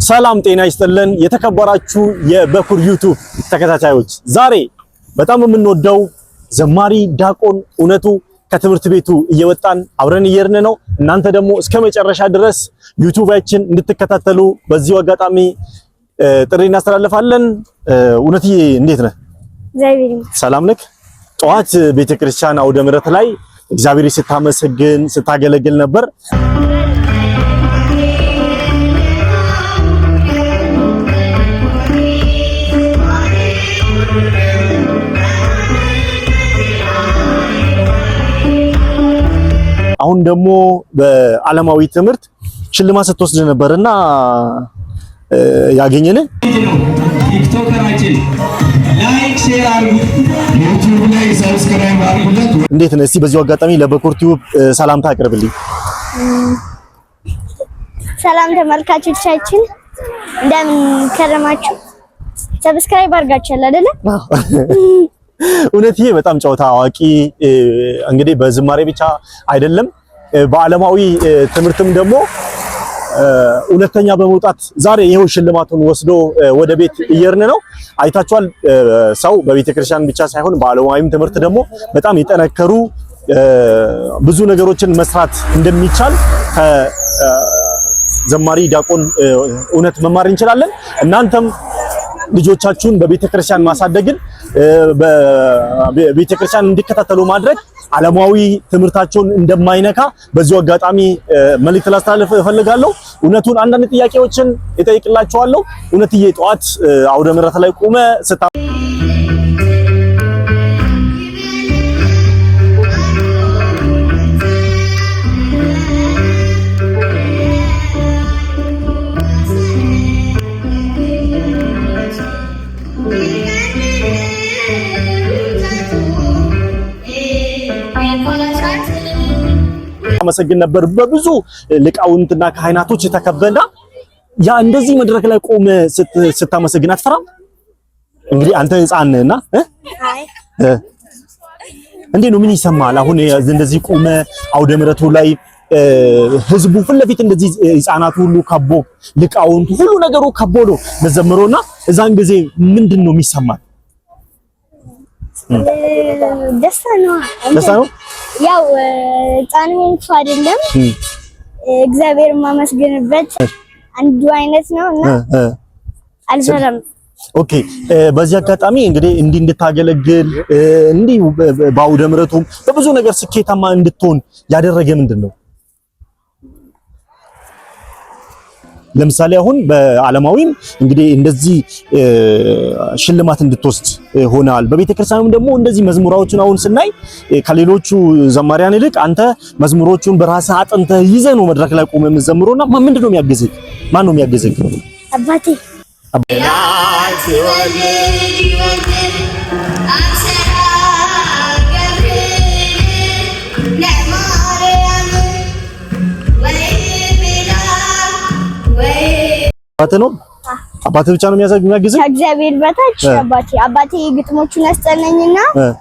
ሰላም ጤና ይስጥልን የተከበራችሁ የበኩር ዩቲዩብ ተከታታዮች፣ ዛሬ በጣም የምንወደው ዘማሪ ዲያቆን እውነቱ ከትምህርት ቤቱ እየወጣን አብረን እየርን ነው። እናንተ ደግሞ እስከመጨረሻ ድረስ ዩቲዩባችን እንድትከታተሉ በዚሁ አጋጣሚ ጥሪ እናስተላልፋለን። እውነትዬ እንዴት ነህ? እግዚአብሔር ሰላም ነህ? ጠዋት ቤተክርስቲያን አውደ ምሕረት ላይ እግዚአብሔር ስታመሰግን ስታገለግል ነበር። አሁን ደግሞ በዓለማዊ ትምህርት ሽልማት ስትወስድ ነበርና ያገኘን ቲክቶከራችን ላይክ ሼር አድርጉ፣ ዩቲዩብ ላይ ሰብስክራይብ አድርጉለት። እንዴት ነህ? እስቲ በዚሁ አጋጣሚ ለበኩር ቲዩብ ሰላምታ አቅርብልኝ። ሰላም ተመልካቾቻችን እንደምን ከረማችሁ? ሰብስክራይብ አድርጋችኋል አይደለ? እውነትዬ በጣም ጨዋታ አዋቂ፣ እንግዲህ በዝማሬ ብቻ አይደለም በዓለማዊ ትምህርትም ደግሞ ሁለተኛ በመውጣት ዛሬ ይሄው ሽልማቱን ወስዶ ወደ ቤት እየርን ነው። አይታችኋል። ሰው በቤተክርስቲያን ብቻ ሳይሆን በዓለማዊም ትምህርት ደግሞ በጣም የጠነከሩ ብዙ ነገሮችን መስራት እንደሚቻል ከዘማሪ ዲያቆን እውነት መማር እንችላለን። እናንተም ልጆቻችሁን በቤተክርስቲያን ማሳደግን በቤተክርስቲያን እንዲከታተሉ ማድረግ ዓለማዊ ትምህርታቸውን እንደማይነካ በዚሁ አጋጣሚ መልእክት ላስተላልፍ እፈልጋለሁ። እውነቱን አንዳንድ ጥያቄዎችን እጠይቅላችኋለሁ። እውነትዬ ጠዋት አውደ ምሕረት ላይ ቆመ አመሰግን ነበር። በብዙ ሊቃውንትና ካህናቶች የተከበና ያ እንደዚህ መድረክ ላይ ቆመ ስታመሰግን አትፈራም? እንግዲህ አንተ ሕፃን ነህና እንዴ ነው ምን ይሰማል? አሁን እንደዚህ ቆመ አውደ ምሕረቱ ላይ ህዝቡ ፊት ለፊት እንደዚህ ሕፃናቱ ሁሉ ከቦ ሊቃውንቱ ሁሉ ነገሩ ከቦ ነው መዘምሮና እዛን ጊዜ ምንድን ነው የሚሰማል? ደስታ ነው። ደስታ ነው። ያው ጣኑ እንኳን አይደለም እግዚአብሔር ማመስገንበት አንዱ አይነት ነውና አልፈራም። ኦኬ። በዚህ አጋጣሚ እንግዲህ እንዲህ እንድታገለግል እንዲህ በአውደ ምሕረቱም በብዙ ነገር ስኬታማ እንድትሆን ያደረገ ምንድን ነው? ለምሳሌ አሁን በዓለማዊም እንግዲህ እንደዚህ ሽልማት እንድትወስድ ሆናል። በቤተክርስቲያኑም ደግሞ እንደዚህ መዝሙራዎችን አሁን ስናይ ከሌሎቹ ዘማሪያን ይልቅ አንተ መዝሙሮቹን በራስህ አጥንተህ ይዘህ ነው መድረክ ላይ ቆመህ የምትዘምረውና ምንድን ነው የሚያግዝህ? ማን ነው የሚያግዝህ? አባቴ አባቴ ነው። አባቴ ብቻ ነው የሚያግዝህ? ከእግዚአብሔር በታች አባቴ ግጥሞቹን ያስጠናኝና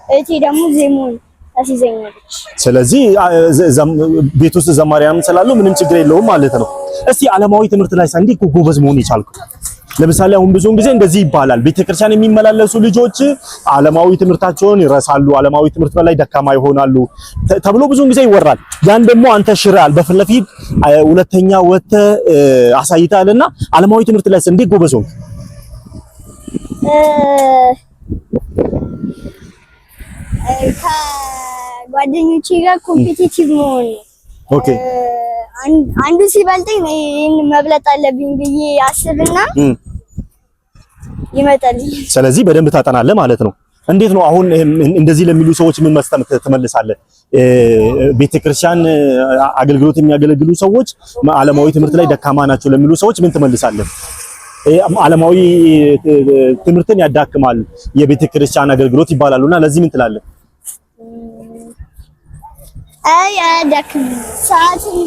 እህቴ ደግሞ ዜማውን ታስይዘኛለች። ስለዚህ ቤት ውስጥ ዘማሪያን ስላሉ ምንም ችግር የለውም ማለት ነው። እስቲ ዓለማዊ ትምህርት ላይ ሳንዲ ጎበዝ መሆን ይቻልኩ? ለምሳሌ አሁን ብዙውን ጊዜ እንደዚህ ይባላል፣ ቤተክርስቲያን የሚመላለሱ ልጆች ዓለማዊ ትምህርታቸውን ይረሳሉ፣ ዓለማዊ ትምህርት በላይ ደካማ ይሆናሉ ተብሎ ብዙውን ጊዜ ይወራል። ያን ደግሞ አንተ ሽራል በፊት ለፊት ሁለተኛ ወጥተህ አሳይተሃልና ዓለማዊ ትምህርት ላይ እንዴት ጎበዝ ሆንክ? ከጓደኞቼ ጋር ኮምፒቲቲቭ መሆን። ኦኬ። አንዱ ሲበልጠኝ ይሄን መብለጥ አለብኝ ብዬ አስብና ይመጣልኝ። ስለዚህ በደንብ ታጠናለህ ማለት ነው። እንዴት ነው አሁን እንደዚህ ለሚሉ ሰዎች ምን መስጠት ትመልሳለህ? ቤተክርስቲያን አገልግሎት የሚያገለግሉ ሰዎች ዓለማዊ ትምህርት ላይ ደካማ ናቸው ለሚሉ ሰዎች ምን ትመልሳለህ? ዓለማዊ ትምህርትን ያዳክማል የቤተክርስቲያን አገልግሎት ይባላሉና ለዚህ ምን ትላለህ? አያዳክም። ሰዓትን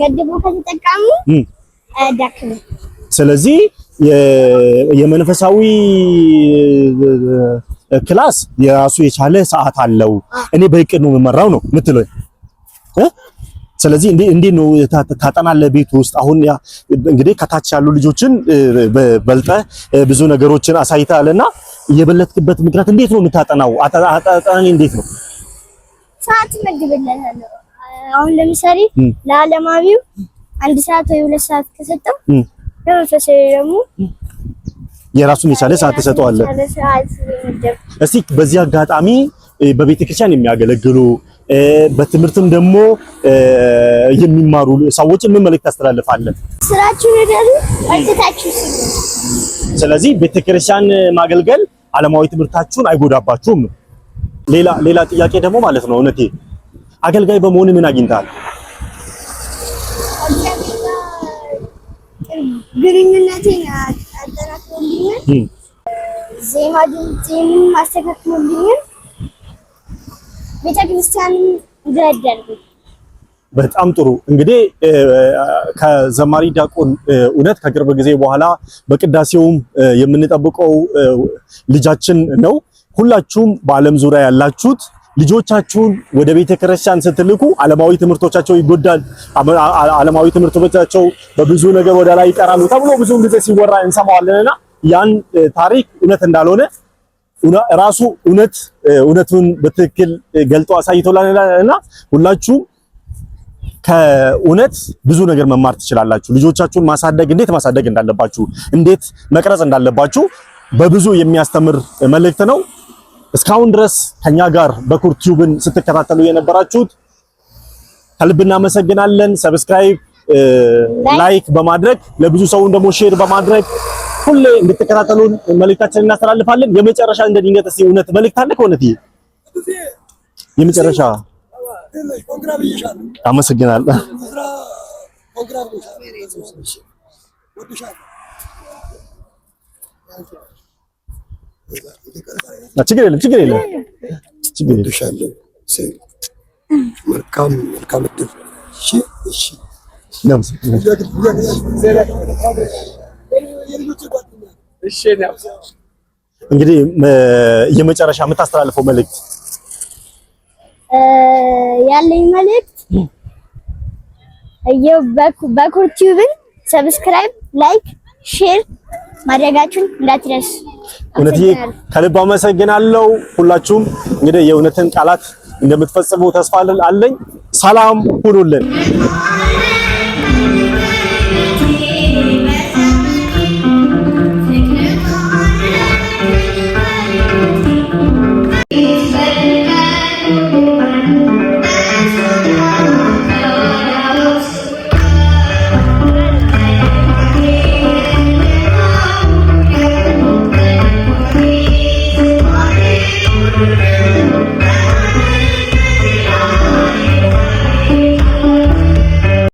ገድቦ ከተጠቀሙ አያዳክም። ስለዚህ የመንፈሳዊ ክላስ የራሱ የቻለ ሰዓት አለው። እኔ በእቅድ ነው የምመራው ነው የምትለው ስለዚህ እንዴ ነው ታጠናለህ ቤት ውስጥ? አሁን ያ እንግዲህ ከታች ያሉ ልጆችን በልጠ ብዙ ነገሮችን አሳይተሃልና የበለጥክበት ምክንያት እንዴት ነው የምታጠናው? አጠናኝ እንዴት ነው? ሰዓት መድብልሃለሁ። አሁን ለምሳሌ ለዓለማዊው 1 ሰዓት ወይ 2 ሰዓት ከሰጠው ለመንፈሳዊ ደግሞ የራሱን የቻለ ሰዓት ተሰጠዋለህ። እስቲ በዚህ አጋጣሚ በቤተክርስቲያን የሚያገለግሉ በትምህርትም ደግሞ የሚማሩ ሰዎችን ምን መልእክት ታስተላልፋለህ? ስራችሁ ይደሉ አጥታችሁ። ስለዚህ ቤተክርስቲያን ማገልገል ዓለማዊ ትምህርታችሁን አይጎዳባችሁም። ሌላ ጥያቄ ደግሞ ማለት ነው እውነቴ አገልጋይ በመሆን ምን አግኝታል? ግንኙነቴን አጠናክሮልኛል። ዜማ ድምፄን ማስተካከሎልኛል። ቤተክርስቲያንም እንድረዳለሁ። በጣም ጥሩ። እንግዲህ ከዘማሪ ዲያቆን እውነት ከቅርብ ጊዜ በኋላ በቅዳሴውም የምንጠብቀው ልጃችን ነው። ሁላችሁም በዓለም ዙሪያ ያላችሁት ልጆቻችሁን ወደ ቤተክርስቲያን ስትልኩ ዓለማዊ ትምህርቶቻቸው ይጎዳል፣ ዓለማዊ ትምህርቶቻቸው በብዙ ነገር ወደ ላይ ይቀራሉ ተብሎ ብዙ ጊዜ ሲወራ እንሰማዋለንና ያን ታሪክ እውነት እንዳልሆነ ራሱ እውነቱን በትክክል ገልጦ አሳይቶላልና ሁላችሁም ከእውነት ብዙ ነገር መማር ትችላላችሁ። ልጆቻችሁን እንዴት ማሳደግ እንዳለባችሁ፣ እንዴት መቅረጽ እንዳለባችሁ በብዙ የሚያስተምር መልእክት ነው። እስካሁን ድረስ ከኛ ጋር በኩር ቲዩብን ስትከታተሉ የነበራችሁት ከልብ እናመሰግናለን። ሰብስክራይብ፣ ላይክ በማድረግ ለብዙ ሰው ደግሞ ሼር በማድረግ ሁሌ እንድትከታተሉን መልእክታችንን እናስተላልፋለን። የመጨረሻ እንደ ድንገት እስቲ እውነት መልእክት አለ ከሆነ የመጨረሻ አመሰግናለሁ። ችግር የለም። መልካም እድል። እሺ እንግዲህ የመጨረሻ የምታስተላልፈው መልእክት ያለኝ መልእክት በኩር ቲዩብን ሰብስክራይብ፣ ላይክ፣ ሼር ማድረጋችሁን እንዳትረሱ። እውነትዬ ከልብ አመሰግናለሁ። ሁላችሁም እንግዲህ የእውነትን ቃላት እንደምትፈጽሙ ተስፋ አለኝ። ሰላም ሁኑልን።